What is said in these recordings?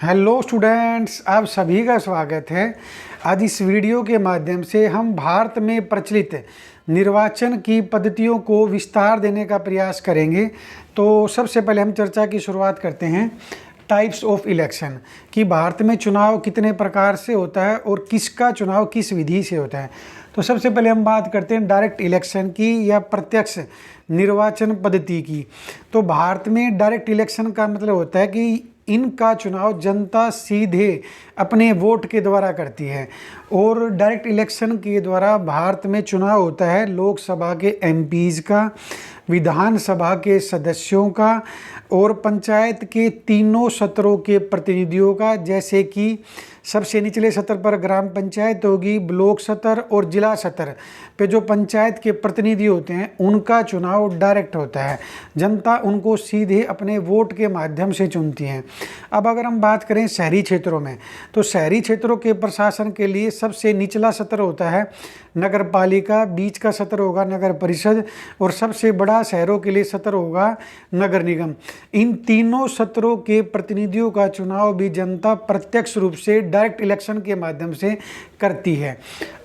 Hello students, आप सभी का स्वागत है। आज इस वीडियो के माध्यम से हम भारत में प्रचलित निर्वाचन की पद्धतियों को विस्तार देने का प्रयास करेंगे। तो सबसे पहले हम चर्चा की शुरुआत करते हैं टाइप्स ऑफ इलेक्शन, कि भारत में चुनाव कितने प्रकार से होता है और किसका चुनाव किस विधि से होता है। तो सबसे पहले हम बात करते हैं डायरेक्ट इलेक्शन की या प्रत्यक्ष निर्वाचन पद्धति की। तो भारत में डायरेक्ट इलेक्शन का मतलब होता है कि इनका चुनाव जनता सीधे अपने वोट के द्वारा करती है। और डायरेक्ट इलेक्शन के द्वारा भारत में चुनाव होता है लोकसभा के एमपीज़ का, विधानसभा के सदस्यों का और पंचायत के तीनों सत्रों के प्रतिनिधियों का। जैसे कि सबसे निचले सतर पर ग्राम पंचायत होगी, ब्लॉक सतर और जिला सतर पे जो पंचायत के प्रतिनिधि होते हैं उनका चुनाव डायरेक्ट होता है। जनता उनको सीधे अपने वोट के माध्यम से चुनती है। अब अगर हम बात करें शहरी क्षेत्रों में, तो शहरी क्षेत्रों के प्रशासन के लिए सबसे निचला सत्र होता है नगर पालिका, बीच का सत्र होगा नगर परिषद और सबसे बड़ा शहरों के लिए सत्र होगा नगर निगम। इन तीनों सत्रों के प्रतिनिधियों का चुनाव भी जनता प्रत्यक्ष रूप से डायरेक्ट इलेक्शन के माध्यम से करती है।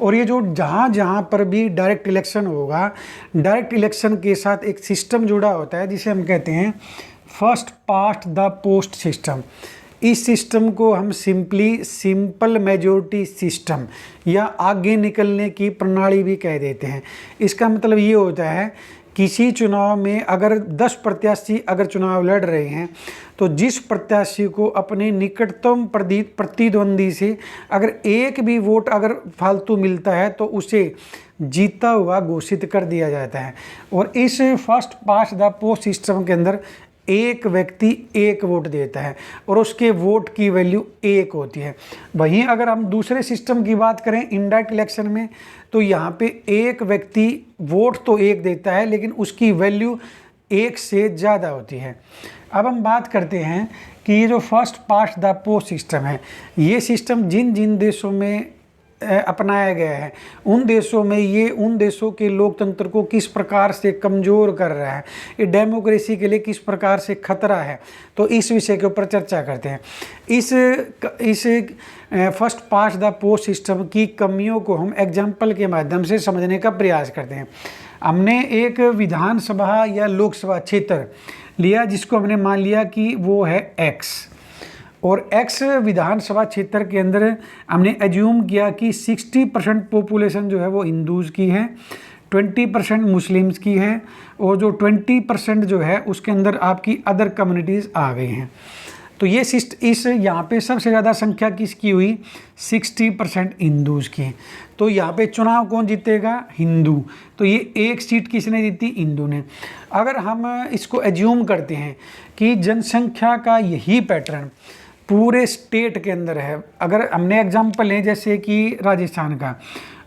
और ये जो जहाँ जहाँ पर भी डायरेक्ट इलेक्शन होगा, डायरेक्ट इलेक्शन के साथ एक सिस्टम जुड़ा होता है जिसे हम कहते हैं first past the post system. इस सिस्टम को हम सिंपल मेजॉरिटी सिस्टम या आगे निकलने की प्रणाली भी कह देते हैं। इसका मतलब ये होता है किसी चुनाव में अगर 10 प्रत्याशी अगर चुनाव लड़ रहे हैं तो जिस प्रत्याशी को अपने निकटतम प्रतिद्वंदी से अगर एक भी वोट अगर फालतू मिलता है तो उसे जीता हुआ घोषित कर दिया जाता है। और इस first past the post system के अंदर एक व्यक्ति एक वोट देता है और उसके वोट की वैल्यू एक होती है। वहीं अगर हम दूसरे सिस्टम की बात करें इनडायरेक्ट इलेक्शन में, तो यहाँ पे एक व्यक्ति वोट तो एक देता है लेकिन उसकी वैल्यू एक से ज़्यादा होती है। अब हम बात करते हैं कि ये जो first past the post system है, ये सिस्टम जिन जिन देशों में अपनाया गया है उन देशों में ये उन देशों के लोकतंत्र को किस प्रकार से कमज़ोर कर रहा है, ये डेमोक्रेसी के लिए किस प्रकार से खतरा है। तो इस विषय के ऊपर चर्चा करते हैं। इस first past the post system की कमियों को हम एग्जाम्पल के माध्यम से समझने का प्रयास करते हैं। हमने एक विधानसभा या लोकसभा क्षेत्र लिया जिसको हमने मान लिया कि वो है एक्स, और एक्स विधानसभा क्षेत्र के अंदर हमने एज्यूम किया कि 60% पॉपुलेशन जो है वो हिंदूज़ की है, 20% मुस्लिम्स की है और जो 20% जो है उसके अंदर आपकी अदर कम्युनिटीज़ आ गई हैं। तो ये इस यहाँ पे सबसे ज़्यादा संख्या किसकी हुई? 60% हिंदूज़ की। तो यहाँ पे चुनाव कौन जीतेगा? हिंदू। तो ये एक सीट किसने जीती? हिंदू ने। अगर हम इसको एज्यूम करते हैं कि जनसंख्या का यही पैटर्न पूरे स्टेट के अंदर है, अगर हमने एग्जाम्पल लें जैसे कि राजस्थान का,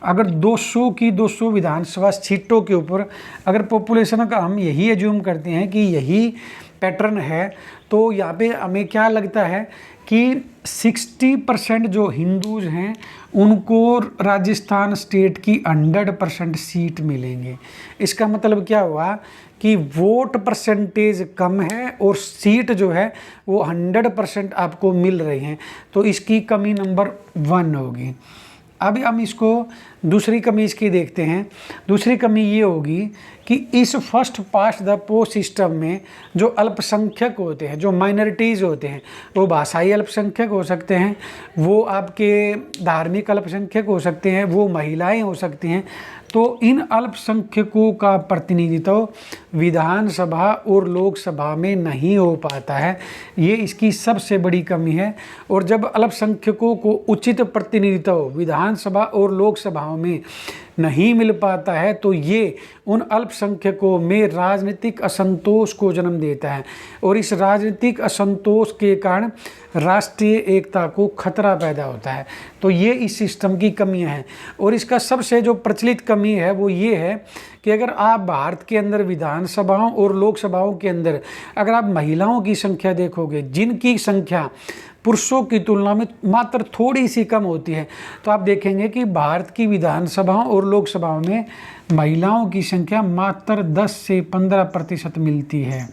अगर 200 की 200 विधानसभा सीटों के ऊपर अगर पॉपुलेशन का हम यही एज्यूम करते हैं कि यही पैटर्न है, तो यहाँ पे हमें क्या लगता है कि 60% जो हिंदूज हैं उनको राजस्थान स्टेट की 100% सीट मिलेंगे। इसका मतलब क्या हुआ कि वोट परसेंटेज कम है और सीट जो है वो 100% आपको मिल रही हैं। तो इसकी कमी नंबर 1 होगी। अब हम इसको दूसरी कमी इसकी देखते हैं। दूसरी कमी ये होगी कि इस first past the post system में जो अल्पसंख्यक होते हैं, जो माइनॉरिटीज़ होते हैं, वो भाषाई अल्पसंख्यक हो सकते हैं, वो आपके धार्मिक अल्पसंख्यक हो सकते हैं, वो महिलाएं हो सकती हैं। तो इन अल्पसंख्यकों का प्रतिनिधित्व विधानसभा और लोकसभा में नहीं हो पाता है। ये इसकी सबसे बड़ी कमी है। और जब अल्पसंख्यकों को उचित प्रतिनिधित्व विधानसभा और लोकसभाओं में नहीं मिल पाता है तो ये उन अल्पसंख्यकों में राजनीतिक असंतोष को जन्म देता है और इस राजनीतिक असंतोष के कारण राष्ट्रीय एकता को खतरा पैदा होता है। तो ये इस सिस्टम की कमियां हैं। और इसका सबसे जो प्रचलित कमी है वो ये है कि अगर आप भारत के अंदर विधानसभाओं और लोकसभाओं के अंदर अगर आप महिलाओं की संख्या देखोगे, जिनकी संख्या पुरुषों की तुलना में मात्र थोड़ी सी कम होती है, तो आप देखेंगे कि भारत की विधानसभाओं और लोकसभाओं में महिलाओं की संख्या मात्र 10 से 15% मिलती है।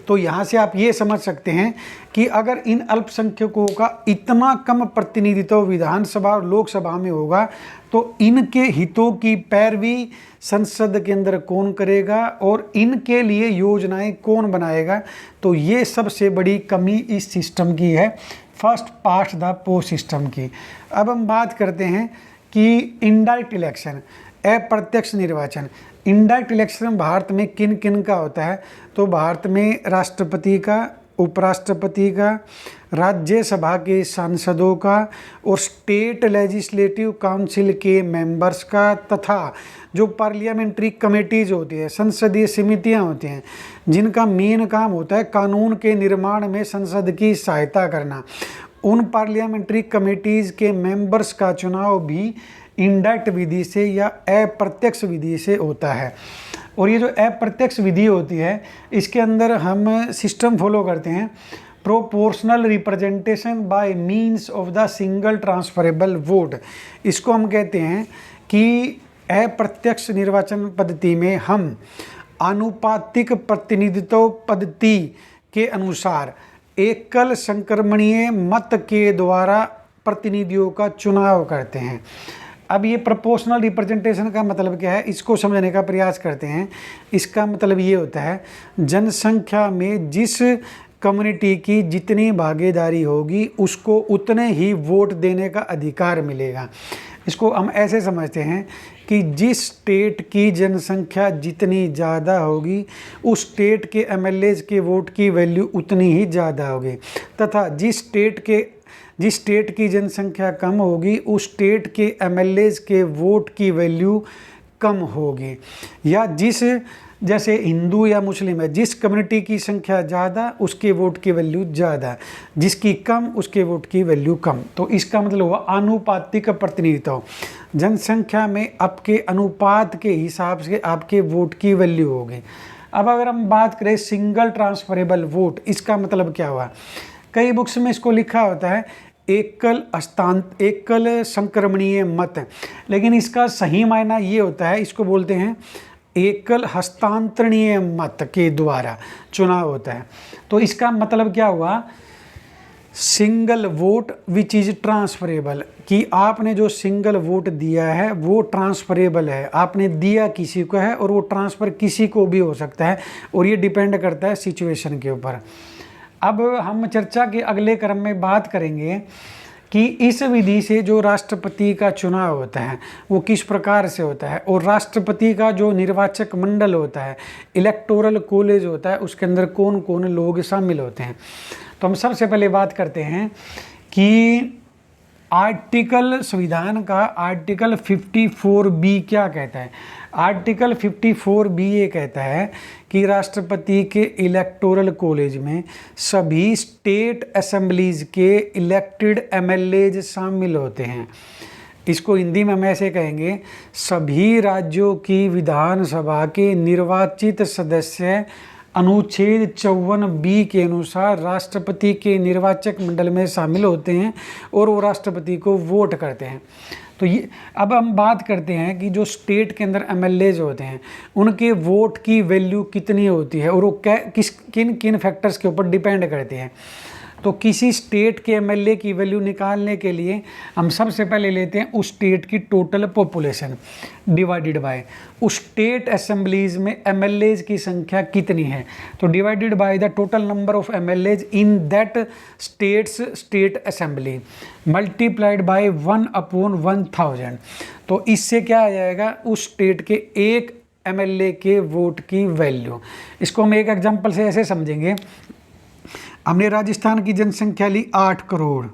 तो यहाँ से आप ये समझ सकते हैं कि अगर इन अल्पसंख्यकों का इतना कम प्रतिनिधित्व विधानसभा और लोकसभा में होगा तो इनके हितों की पैरवी संसद के अंदर कौन करेगा और इनके लिए योजनाएं कौन बनाएगा। तो ये सबसे बड़ी कमी इस सिस्टम की है, first past the post system की। अब हम बात करते हैं कि इनडायरेक्ट इलेक्शन, अप्रत्यक्ष निर्वाचन। इनडायरेक्ट इलेक्शन भारत में किन किन का होता है? तो भारत में राष्ट्रपति का, उपराष्ट्रपति का, राज्यसभा के सांसदों का और स्टेट लेजिस्लेटिव काउंसिल के मेंबर्स का, तथा जो पार्लियामेंट्री कमेटीज होती है, संसदीय समितियां होती हैं, जिनका मेन काम होता है कानून के निर्माण में संसद की सहायता करना, उन पार्लियामेंट्री कमेटीज के मेंबर्स का चुनाव भी इनडायरेक्ट विधि से या अप्रत्यक्ष विधि से होता है। और ये जो अप्रत्यक्ष विधि होती है, इसके अंदर हम सिस्टम फॉलो करते हैं, proportional representation by means of the single transferable vote. इसको हम कहते हैं कि अप्रत्यक्ष निर्वाचन पद्धति में हम आनुपातिक प्रतिनिधित्व पद्धति के अनुसार एकल संक्रमणीय मत के द्वारा प्रतिनिधियों का चुनाव करते हैं। अब ये प्रोपोर्शनल रिप्रेजेंटेशन का मतलब क्या है, इसको समझने का प्रयास करते हैं। इसका मतलब ये होता है, जनसंख्या में जिस कम्युनिटी की जितनी भागीदारी होगी उसको उतने ही वोट देने का अधिकार मिलेगा। इसको हम ऐसे समझते हैं कि जिस स्टेट की जनसंख्या जितनी ज़्यादा होगी उस स्टेट के एमएलएज के वोट की वैल्यू उतनी ही ज़्यादा होगी, तथा जिस स्टेट की जनसंख्या कम होगी उस स्टेट के एमएलएज के वोट की वैल्यू कम होगी। या जैसे हिंदू या मुस्लिम है, जिस कम्युनिटी की संख्या ज़्यादा उसके वोट की वैल्यू ज़्यादा, जिसकी कम उसके वोट की वैल्यू कम। तो इसका मतलब हुआ आनुपातिक प्रतिनिधित्व। जनसंख्या में आपके अनुपात के हिसाब से आपके वोट की वैल्यू होगी। अब अगर हम बात करें सिंगल ट्रांसफरेबल वोट, इसका मतलब क्या हुआ? कई बुक्स में इसको लिखा होता है एकल संक्रमणीय मत, लेकिन इसका सही मायना ये होता है, इसको बोलते हैं एकल हस्तांतरणीय मत के द्वारा चुनाव होता है। तो इसका मतलब क्या हुआ? Single vote which is transferable, कि आपने जो सिंगल वोट दिया है वो ट्रांसफरेबल है, आपने दिया किसी को है और वो ट्रांसफ़र किसी को भी हो सकता है, और ये डिपेंड करता है सिचुएशन के ऊपर। अब हम चर्चा के अगले क्रम में बात करेंगे कि इस विधि से जो राष्ट्रपति का चुनाव होता है वो किस प्रकार से होता है, और राष्ट्रपति का जो निर्वाचक मंडल होता है, इलेक्टोरल कॉलेज होता है, उसके अंदर कौन कौन लोग शामिल होते हैं। तो हम सबसे पहले बात करते हैं कि संविधान का आर्टिकल 54B क्या कहता है। आर्टिकल 54B ये कहता है कि राष्ट्रपति के इलेक्टोरल कॉलेज में सभी स्टेट असेंबलीज के इलेक्टेड एमएलएज शामिल होते हैं। इसको हिंदी में हम ऐसे कहेंगे, सभी राज्यों की विधानसभा के निर्वाचित सदस्य अनुच्छेद 54B के अनुसार राष्ट्रपति के निर्वाचक मंडल में शामिल होते हैं और वो राष्ट्रपति को वोट करते हैं। तो ये अब हम बात करते हैं कि जो स्टेट के अंदर एमएलएज होते हैं उनके वोट की वैल्यू कितनी होती है और वो किन किन फैक्टर्स के ऊपर डिपेंड करती है। तो किसी स्टेट के एमएलए की वैल्यू निकालने के लिए हम सबसे पहले लेते हैं उस स्टेट की टोटल पॉपुलेशन डिवाइडेड बाय उस स्टेट असेंबलीज में एमएलएज की संख्या कितनी है, तो divided by the total number of MLAs in that state assembly multiplied by 1/1000। तो इससे क्या आ जाएगा, उस स्टेट के एक एमएलए के वोट की वैल्यू। इसको हम एक एग्जांपल से ऐसे समझेंगे। हमने राजस्थान की जनसंख्या ली 8 करोड़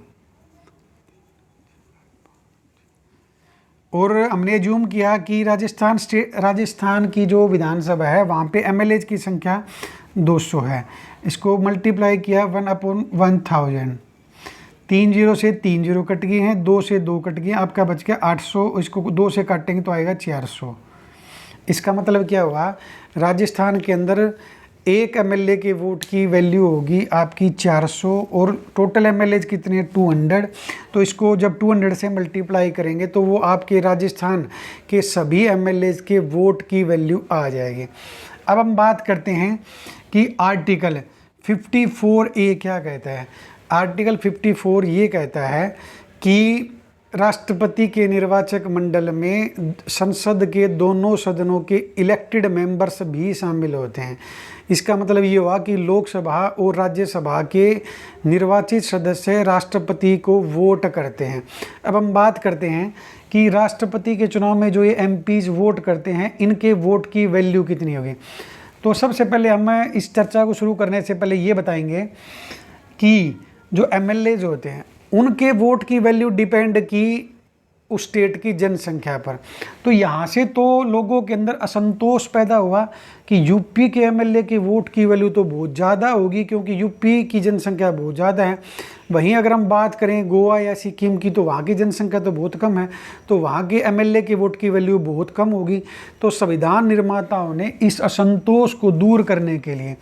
और हमने जूम किया कि राजस्थान की जो विधानसभा है वहाँ पे एमएलए की संख्या 200 है। इसको मल्टीप्लाई किया 1/1000। 3 0 से 3 0 कट गए हैं, 2 से 2 कट गए, आपका बच गया 800। इसको 2 से काटेंगे तो आएगा 400। इसका मतलब क्या हुआ, राजस्थान के अंदर एक एमएलए के वोट की वैल्यू होगी आपकी 400 और टोटल एमएलए कितने 200। तो इसको जब 200 से मल्टीप्लाई करेंगे तो वो आपके राजस्थान के सभी एमएलए के वोट की वैल्यू आ जाएगी। अब हम बात करते हैं कि आर्टिकल 54A क्या कहता है? आर्टिकल 54 ये कहता है कि राष्ट्रपति के निर्वाचक मंडल में संसद के दोनों सदनों के इलेक्टेड मेंबर्स भी शामिल होते हैं। इसका मतलब ये हुआ कि लोकसभा और राज्यसभा के निर्वाचित सदस्य राष्ट्रपति को वोट करते हैं। अब हम बात करते हैं कि राष्ट्रपति के चुनाव में जो ये एमपीज वोट करते हैं, इनके वोट की वैल्यू कितनी होगी। तो सबसे पहले हम इस चर्चा को शुरू करने से पहले ये बताएंगे कि जो एमएलएज होते हैं उनके वोट की वैल्यू डिपेंड की उस स्टेट की जनसंख्या पर। तो यहाँ से तो लोगों के अंदर असंतोष पैदा हुआ कि यूपी के एमएलए के वोट की वैल्यू तो बहुत ज़्यादा होगी क्योंकि यूपी की जनसंख्या बहुत ज़्यादा है। वहीं अगर हम बात करें गोवा या सिक्किम की तो वहाँ की जनसंख्या तो बहुत कम है, तो वहाँ के एमएलए के वोट की वैल्यू बहुत कम होगी। तो संविधान निर्माताओं ने इस असंतोष को दूर करने के लिए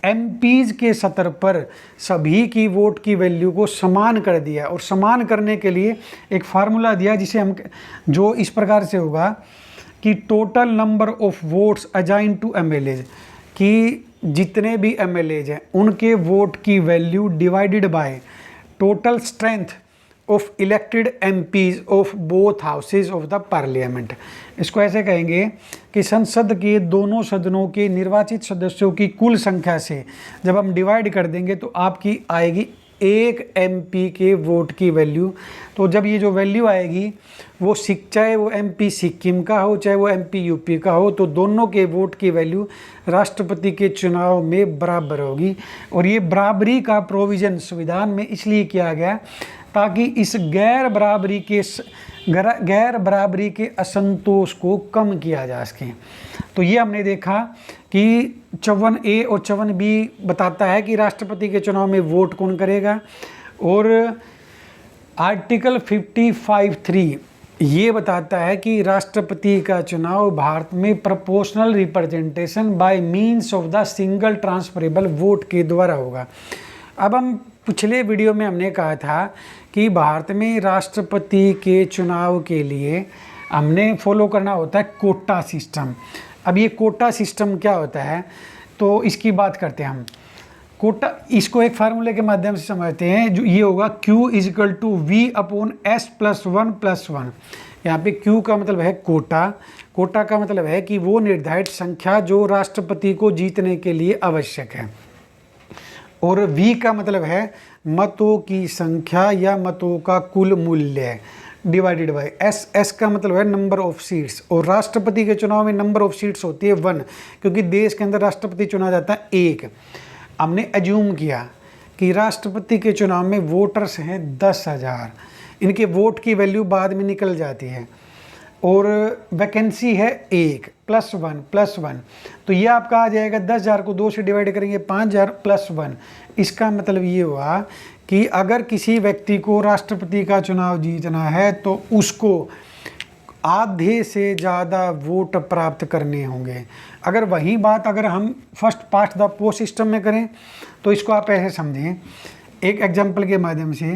एमपीज के स्तर पर सभी की वोट की वैल्यू को समान कर दिया, और समान करने के लिए एक फार्मूला दिया जिसे हम जो इस प्रकार से होगा कि total number of votes assign to MLAs, कि जितने भी एमएलएज हैं उनके वोट की value divided by total strength of elected MPs of both houses of the parliament. इसको ऐसे कहेंगे कि संसद के दोनों सदनों के निर्वाचित सदस्यों की कुल संख्या से जब हम डिवाइड कर देंगे तो आपकी आएगी एक एमपी के वोट की वैल्यू। तो जब ये जो वैल्यू आएगी वो चाहे वो एमपी सिक्किम का हो चाहे वो एमपी यूपी का हो, तो दोनों के वोट की वैल्यू राष्ट्रपति के चुनाव में बराबर होगी। और ये बराबरी का प्रोविज़न संविधान में इसलिए किया गया ताकि इस गैर बराबरी के असंतोष को कम किया जा सके। तो ये हमने देखा कि 54A और 54B बताता है कि राष्ट्रपति के चुनाव में वोट कौन करेगा, और आर्टिकल 55(3) ये बताता है कि राष्ट्रपति का चुनाव भारत में proportional representation by means of the single transferable vote के द्वारा होगा। अब हम पिछले वीडियो में हमने कहा था कि भारत में राष्ट्रपति के चुनाव के लिए हमने फॉलो करना होता है कोटा सिस्टम। अब ये कोटा सिस्टम क्या होता है तो इसकी बात करते हैं हम। कोटा, इसको एक फार्मूले के माध्यम से समझते हैं, जो ये होगा Q = V/S + 1+1। यहाँ पे Q का मतलब है कोटा, कोटा का मतलब है कि वो निर्धारित संख्या जो राष्ट्रपति को जीतने के लिए आवश्यक है, और V का मतलब है मतों की संख्या या मतों का कुल मूल्य डिवाइडेड बाय S का मतलब है नंबर ऑफ सीट्स, और राष्ट्रपति के चुनाव में नंबर ऑफ सीट्स होती है 1, क्योंकि देश के अंदर राष्ट्रपति चुना जाता है 1। हमने एज्यूम किया कि राष्ट्रपति के चुनाव में वोटर्स हैं 10,000, इनके वोट की वैल्यू बाद में निकल जाती है, और वैकेंसी है 1 +1 +1, तो ये आपका आ जाएगा 10,000 को 2 से डिवाइड करेंगे 5,000 +1। इसका मतलब ये हुआ कि अगर किसी व्यक्ति को राष्ट्रपति का चुनाव जीतना है तो उसको आधे से ज़्यादा वोट प्राप्त करने होंगे। अगर वही बात अगर हम first past the post system में करें तो इसको आप ऐसे समझें एक एग्जांपल के माध्यम से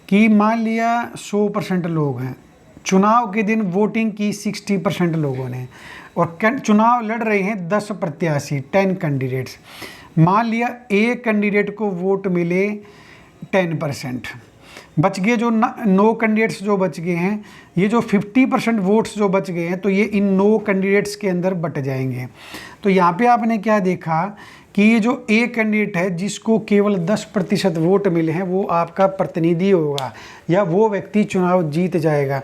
कि मान लिया 100% लोग हैं, चुनाव के दिन वोटिंग की 60% लोगों ने, और चुनाव लड़ रहे हैं 10 प्रत्याशी 10 कैंडिडेट्स। मान लिया एक कैंडिडेट को वोट मिले 10%, बच गए जो 9 कैंडिडेट्स जो बच गए हैं, ये जो 50% वोट्स जो बच गए हैं तो ये इन 9 कैंडिडेट्स के अंदर बट जाएंगे। तो यहाँ पे आपने क्या देखा कि ये जो एक कैंडिडेट है जिसको केवल 10% वोट मिले हैं वो आपका प्रतिनिधि होगा या वो व्यक्ति चुनाव जीत जाएगा।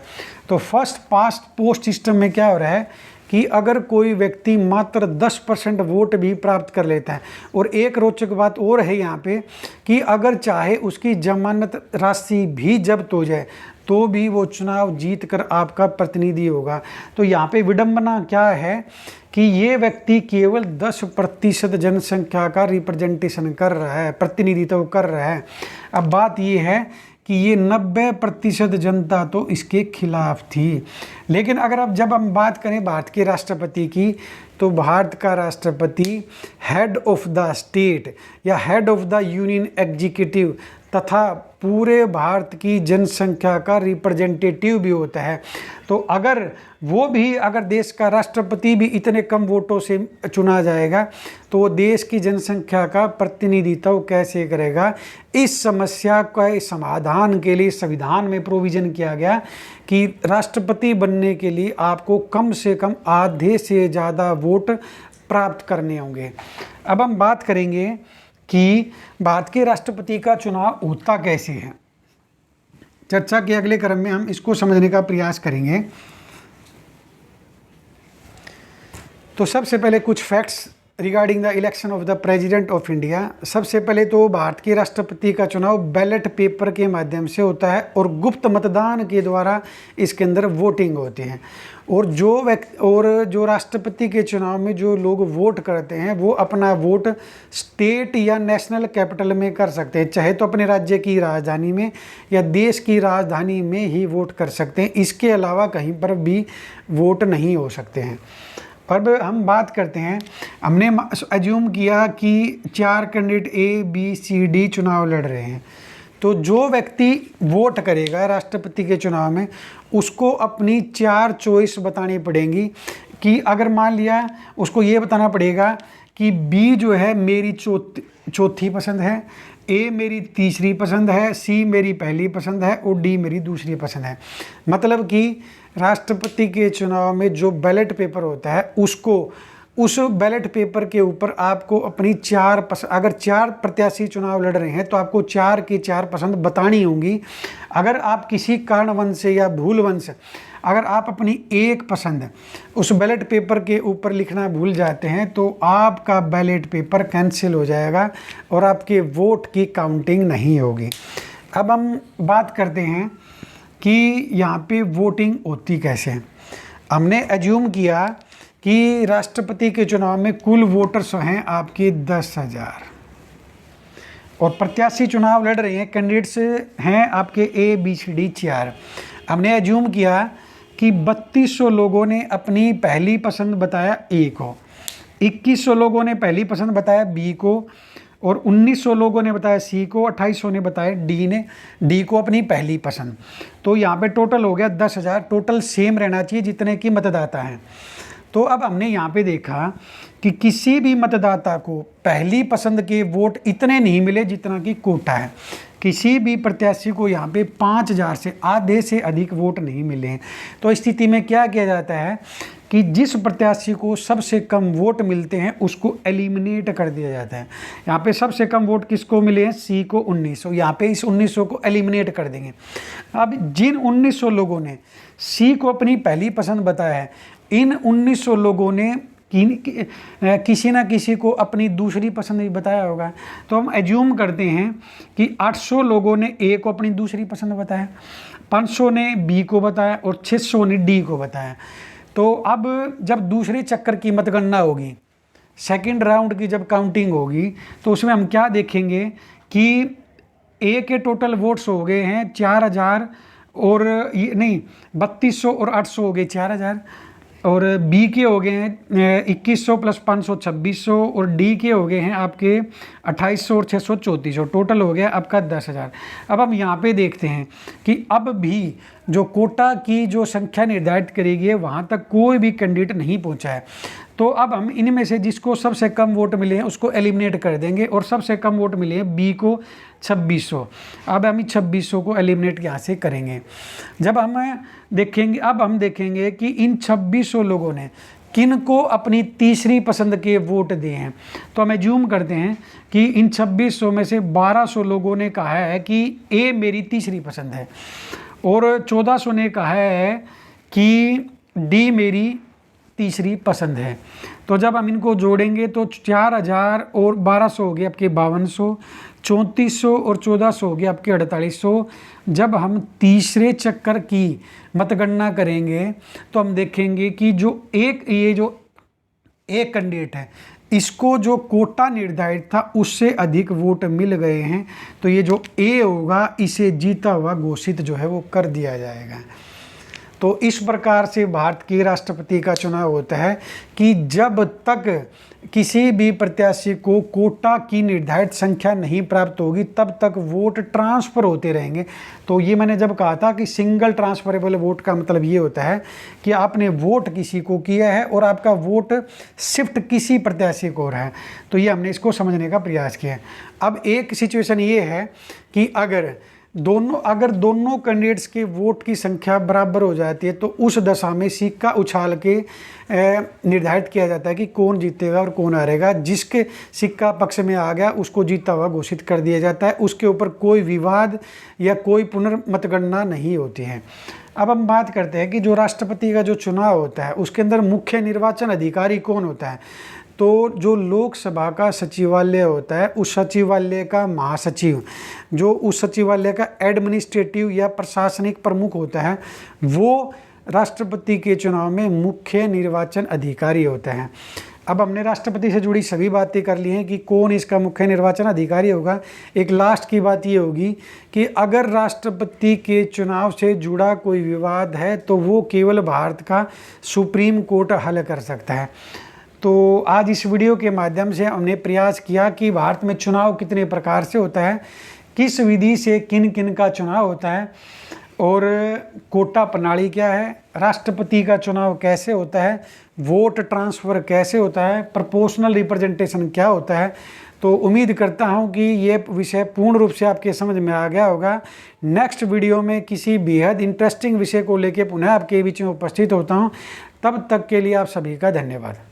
तो फर्स्ट पास्ट पोस्ट सिस्टम में क्या हो रहा है कि अगर कोई व्यक्ति मात्र 10% वोट भी प्राप्त कर लेता है, और एक रोचक बात और है यहाँ पे कि अगर चाहे उसकी जमानत राशि भी जब्त हो जाए तो भी वो चुनाव जीत कर आपका प्रतिनिधि होगा। तो यहाँ पे विडंबना क्या है कि ये व्यक्ति केवल 10% जनसंख्या का रिप्रेजेंटेशन कर रहा है, प्रतिनिधित्व कर रहा है। अब बात ये है कि ये 90% जनता तो इसके खिलाफ थी। लेकिन अगर अब जब हम बात करें भारत के राष्ट्रपति की, तो भारत का राष्ट्रपति हेड ऑफ द स्टेट या head of the union executive तथा पूरे भारत की जनसंख्या का रिप्रेजेंटेटिव भी होता है। तो अगर वो भी, अगर देश का राष्ट्रपति भी इतने कम वोटों से चुना जाएगा तो वो देश की जनसंख्या का प्रतिनिधित्व कैसे करेगा। इस समस्या के समाधान के लिए संविधान में प्रोविज़न किया गया कि राष्ट्रपति बनने के लिए आपको कम से कम आधे से ज़्यादा वोट प्राप्त करने होंगे। अब हम बात करेंगे कि भारत के राष्ट्रपति का चुनाव होता कैसे है। चर्चा के अगले क्रम में हम इसको समझने का प्रयास करेंगे। तो सबसे पहले कुछ facts regarding the election of the president of India. सबसे पहले तो भारत के राष्ट्रपति का चुनाव बैलेट पेपर के माध्यम से होता है और गुप्त मतदान के द्वारा इसके अंदर वोटिंग होती है। और जो राष्ट्रपति के चुनाव में जो लोग वोट करते हैं वो अपना वोट स्टेट या नेशनल कैपिटल में कर सकते हैं, चाहे तो अपने राज्य की राजधानी में या देश की राजधानी में ही वोट कर सकते हैं। इसके अलावा कहीं पर भी वोट नहीं हो सकते हैं। अब हम बात करते हैं, हमने अज्यूम किया कि 4 कैंडिडेट ABCD चुनाव लड़ रहे हैं। तो जो व्यक्ति वोट करेगा राष्ट्रपति के चुनाव में उसको अपनी 4 चॉइस बतानी पड़ेंगी। कि अगर मान लिया उसको ये बताना पड़ेगा कि B जो है मेरी चौथी पसंद है, A मेरी तीसरी पसंद है, C मेरी पहली पसंद है और D मेरी दूसरी पसंद है। मतलब कि राष्ट्रपति के चुनाव में जो बैलेट पेपर होता है उसको, उस बैलेट पेपर के ऊपर आपको अपनी 4 पसंद, अगर 4 प्रत्याशी चुनाव लड़ रहे हैं तो आपको 4 की 4 पसंद बतानी होंगी। अगर आप किसी कारणवश से या भूलवश अगर आप अपनी एक पसंद उस बैलेट पेपर के ऊपर लिखना भूल जाते हैं तो आपका बैलेट पेपर कैंसिल हो जाएगा और आपके वोट की काउंटिंग नहीं होगी। अब हम बात करते हैं कि यहाँ पे वोटिंग होती कैसे। हमने एज्यूम किया कि राष्ट्रपति के चुनाव में कुल वोटर्स हैं आपके 10,000 और प्रत्याशी चुनाव लड़ रहे हैं, कैंडिडेट्स हैं आपके ABCD 4। हमने एज्यूम किया कि 3200 लोगों ने अपनी पहली पसंद बताया A को, 2100 लोगों ने पहली पसंद बताया B को और 1900 लोगों ने बताया C को, 2800 ने बताया D को अपनी पहली पसंद। तो यहाँ पे टोटल हो गया 10,000। टोटल सेम रहना चाहिए जितने की मतदाता हैं। तो अब हमने यहाँ पे देखा कि किसी भी मतदाता को पहली पसंद के वोट इतने नहीं मिले जितना कि कोटा है। किसी भी प्रत्याशी को यहाँ पे 5,000 से आधे से अधिक वोट नहीं मिले हैं। तो इस स्थिति में क्या किया जाता है कि जिस प्रत्याशी को सबसे कम वोट मिलते हैं उसको एलिमिनेट कर दिया जाता है। यहाँ पे सबसे कम वोट किसको मिले हैं? C को 1900। यहाँ पे इस 1900 को एलिमिनेट कर देंगे। अब जिन 1900 लोगों ने C को अपनी पहली पसंद बताया है, इन 1900 लोगों ने किसी ना किसी को अपनी दूसरी पसंद भी बताया होगा। तो हम एज्यूम करते हैं कि 800 लोगों ने A को अपनी दूसरी पसंद बताया, 500 ने B को बताया और 600 ने D को बताया। तो अब जब दूसरे चक्कर की मतगणना होगी, सेकंड राउंड की जब काउंटिंग होगी, तो उसमें हम क्या देखेंगे कि A के टोटल वोट्स हो गए हैं 4,000 और ये नहीं 3200 और 800 हो गए 4,000 और B के हो गए हैं 2100 प्लस 500 2600 और D के हो गए हैं आपके 2800 और 600 3400। टोटल हो गया आपका 10,000। अब हम यहाँ पे देखते हैं कि अब भी जो कोटा की जो संख्या निर्धारित करेगी वहाँ तक कोई भी कैंडिडेट नहीं पहुँचा है। तो अब हम इनमें से जिसको सबसे कम वोट मिले हैं उसको एलिमिनेट कर देंगे और सबसे कम वोट मिले हैं B को 2600। अब हम 2600 को एलिमिनेट यहाँ से करेंगे। जब हम देखेंगे, अब हम देखेंगे कि इन 2600 लोगों ने किन को अपनी तीसरी पसंद के वोट दिए हैं। तो हम एज्यूम करते हैं कि इन 2600 में से 1200 लोगों ने कहा है कि A मेरी तीसरी पसंद है और 1400 ने कहा है कि D मेरी तीसरी पसंद है। तो जब हम इनको जोड़ेंगे तो 4,000 और 1200 हो गए आपके 5200, 3400 और 1400 हो गए आपके 4800। जब हम तीसरे चक्कर की मतगणना करेंगे तो हम देखेंगे कि ये जो एक कैंडिडेट है इसको जो कोटा निर्धारित था उससे अधिक वोट मिल गए हैं। तो ये जो A होगा इसे जीता हुआ घोषित जो है वो कर दिया जाएगा। तो इस प्रकार से भारत के राष्ट्रपति का चुनाव होता है कि जब तक किसी भी प्रत्याशी को कोटा की निर्धारित संख्या नहीं प्राप्त होगी तब तक वोट ट्रांसफ़र होते रहेंगे। तो ये मैंने जब कहा था कि सिंगल ट्रांसफरेबल वोट का मतलब ये होता है कि आपने वोट किसी को किया है और आपका वोट शिफ्ट किसी प्रत्याशी को हो रहा है। तो ये हमने इसको समझने का प्रयास किया है। अब एक सिचुएशन ये है कि अगर दोनों कैंडिडेट्स के वोट की संख्या बराबर हो जाती है तो उस दशा में सिक्का उछाल के निर्धारित किया जाता है कि कौन जीतेगा और कौन हारेगा। जिसके सिक्का पक्ष में आ गया उसको जीता हुआ घोषित कर दिया जाता है, उसके ऊपर कोई विवाद या कोई पुनर्मतगणना नहीं होती है। अब हम बात करते हैं कि जो राष्ट्रपति का जो चुनाव होता है उसके अंदर मुख्य निर्वाचन अधिकारी कौन होता है। तो जो लोकसभा का सचिवालय होता है उस सचिवालय का महासचिव, जो उस सचिवालय का एडमिनिस्ट्रेटिव या प्रशासनिक प्रमुख होता है, वो राष्ट्रपति के चुनाव में मुख्य निर्वाचन अधिकारी होता है। अब हमने राष्ट्रपति से जुड़ी सभी बातें कर ली हैं कि कौन इसका मुख्य निर्वाचन अधिकारी होगा। एक लास्ट की बात ये होगी कि अगर राष्ट्रपति के चुनाव से जुड़ा कोई विवाद है तो वो केवल भारत का सुप्रीम कोर्ट हल कर सकता है। तो आज इस वीडियो के माध्यम से हमने प्रयास किया कि भारत में चुनाव कितने प्रकार से होता है, किस विधि से किन किन का चुनाव होता है और कोटा प्रणाली क्या है, राष्ट्रपति का चुनाव कैसे होता है, वोट ट्रांसफ़र कैसे होता है, प्रोपोर्शनल रिप्रेजेंटेशन क्या होता है। तो उम्मीद करता हूं कि ये विषय पूर्ण रूप से आपके समझ में आ गया होगा। नेक्स्ट वीडियो में किसी बेहद इंटरेस्टिंग विषय को लेकर पुनः आपके बीच में उपस्थित होता हूं। तब तक के लिए आप सभी का धन्यवाद।